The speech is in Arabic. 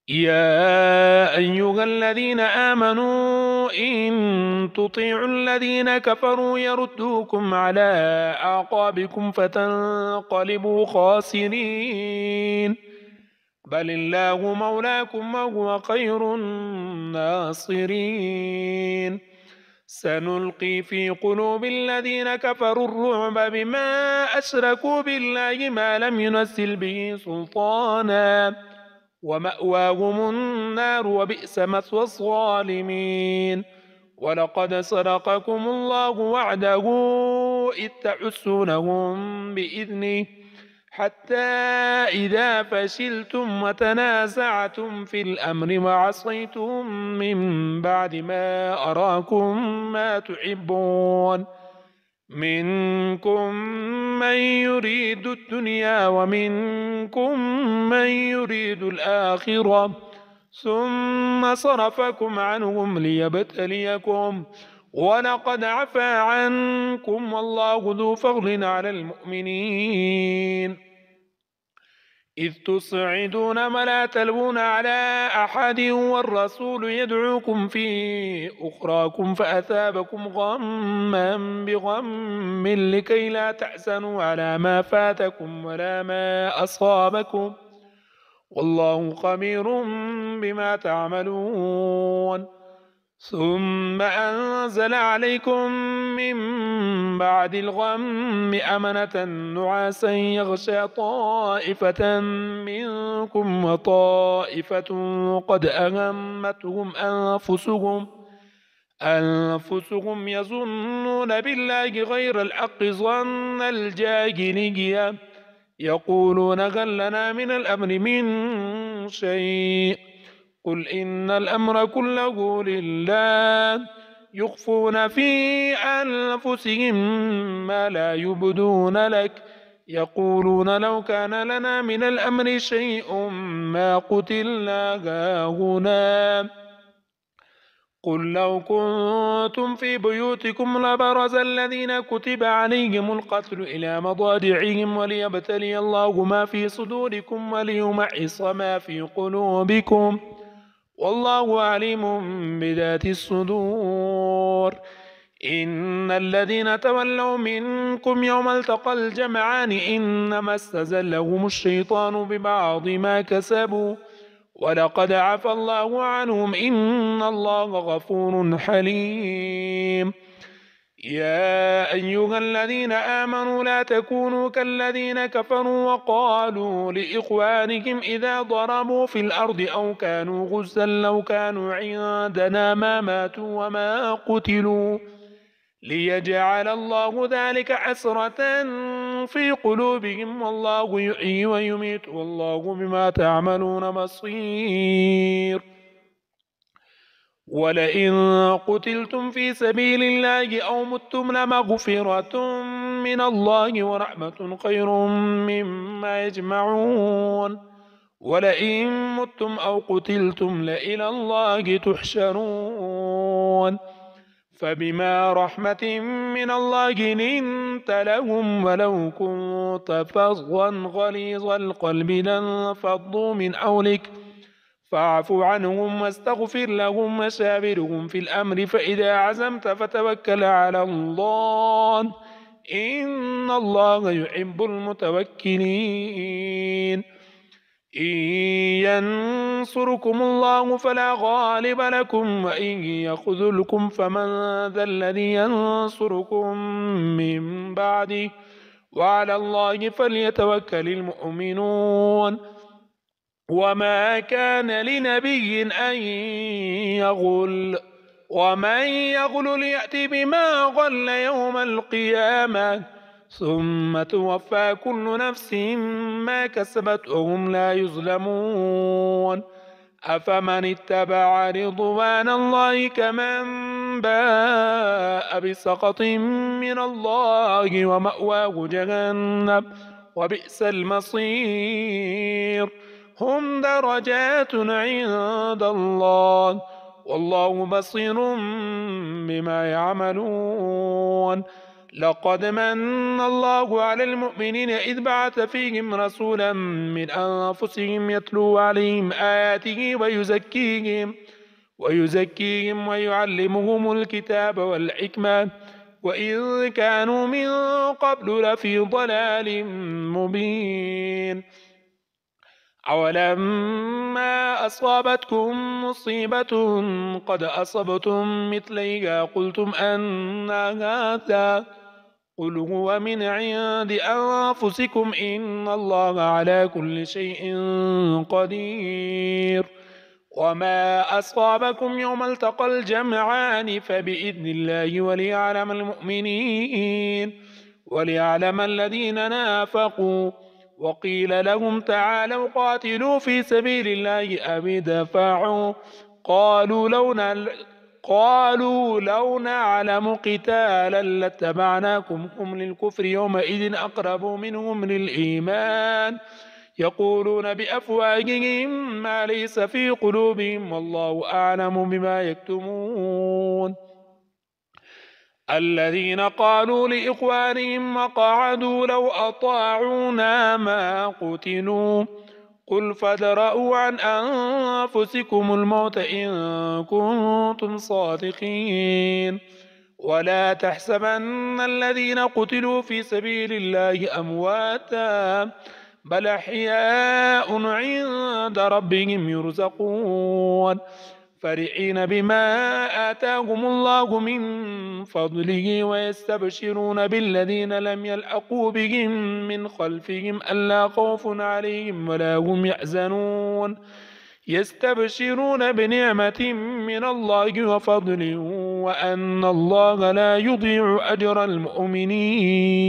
يا أيها الذين آمنوا إن تطيعوا الذين كفروا يردوكم على أعقابكم فتنقلبوا خاسرين بل الله مولاكم وهو خير الناصرين سنلقي في قلوب الذين كفروا الرعب بما أشركوا بالله ما لم ينزل به سلطانا ومأواهم النار وبئس مثوى الظالمين ولقد صدقكم الله وعده إذ تحسونهم بإذنه حتى إذا فشلتم وتنازعتم في الأمر وعصيتم من بعد ما أراكم ما تحبون منكم من يريد الدنيا ومنكم من يريد الآخرة ثم صرفكم عنهم ليبتليكم ولقد عفا عنكم والله ذو فضل على المؤمنين إذ تصعدون ولا تلوون على أحد والرسول يدعوكم في أخراكم فأثابكم غما بغم لكي لا تحزنوا على ما فاتكم ولا ما أصابكم والله خبير بما تعملون ثم أنزل عليكم من بعد الغم أمنة نعاسا يغشى طائفة منكم وطائفة قد أهمتهم أنفسهم يظنون بالله غير الحق ظن الجاهلية يقولون هل لنا من الأمر من شيء قل إن الأمر كله لله يخفون في أنفسهم ما لا يبدون لك يقولون لو كان لنا من الأمر شيء ما قتلنا هاهنا قل لو كنتم في بيوتكم لبرز الذين كتب عليهم القتل إلى مضاجعهم وليبتلي الله ما في صدوركم وليمحص ما في قلوبكم والله عليم بذات الصدور إن الذين تولوا منكم يوم التقى الجمعان إنما استزلهم الشيطان ببعض ما كسبوا ولقد عفى الله عنهم إن الله غفور حليم يا أيها الذين آمنوا لا تكونوا كالذين كفروا وقالوا لإخوانهم إذا ضربوا في الأرض أو كانوا غزا لو كانوا عندنا ما ماتوا وما قتلوا ليجعل الله ذلك حسرة في قلوبهم والله يحيي ويميت والله بما تعملون بصير ولئن قتلتم في سبيل الله أو متم لمغفرة من الله ورحمة خير مما يجمعون ولئن متم أو قتلتم لإلى الله تحشرون فبما رحمة من الله لنت لهم ولو كنت فظا غليظ القلب لانفضوا من حولك فاعف عنهم واستغفر لهم وشاورهم في الأمر فإذا عزمت فتوكل على الله إن الله يحب المتوكلين إن ينصركم الله فلا غالب لكم وإن يخذلكم فمن ذا الذي ينصركم من بعده وعلى الله فليتوكل المؤمنون وما كان لنبي أن يغل ومن يغل ليأت بما غل يوم القيامة ثم توفى كل نفس ما كسبت وهم لا يظلمون أفمن اتبع رضوان الله كمن باء بسخط من الله ومأواه جهنم وبئس المصير هم درجات عند الله والله بصير بما يعملون لقد من الله على المؤمنين إذ بعث فيهم رسولا من أنفسهم يتلو عليهم آياته ويزكيهم ويعلمهم الكتاب والحكمة وإن كانوا من قبل لفي ضلال مبين. أولما أصابتكم مصيبة قد أصبتم مثليها قلتم أن هذا قل هو من عند أنفسكم إن الله على كل شيء قدير. وما أصابكم يوم التقى الجمعان فبإذن الله وليعلم الذين نافقوا. وقيل لهم تعالوا قاتلوا في سبيل الله أو ادفعوا قالوا لو نعلم قتالا لاتبعناكم هم للكفر يومئذ أقرب منهم للإيمان يقولون بأفواههم ما ليس في قلوبهم والله أعلم بما يكتمون. الذين قالوا لإخوانهم وقعدوا لو أطاعونا ما قتلوا قل فادرءوا عن أنفسكم الموت إن كنتم صادقين. ولا تحسبن الذين قتلوا في سبيل الله أمواتا بل أحياء عند ربهم يرزقون فرحين بما آتاهم الله من فضله ويستبشرون بالذين لم يلحقوا بهم من خلفهم ألا خوف عليهم ولا هم يحزنون يستبشرون بنعمة من الله وفضل وأن الله لا يضيع أجر المؤمنين.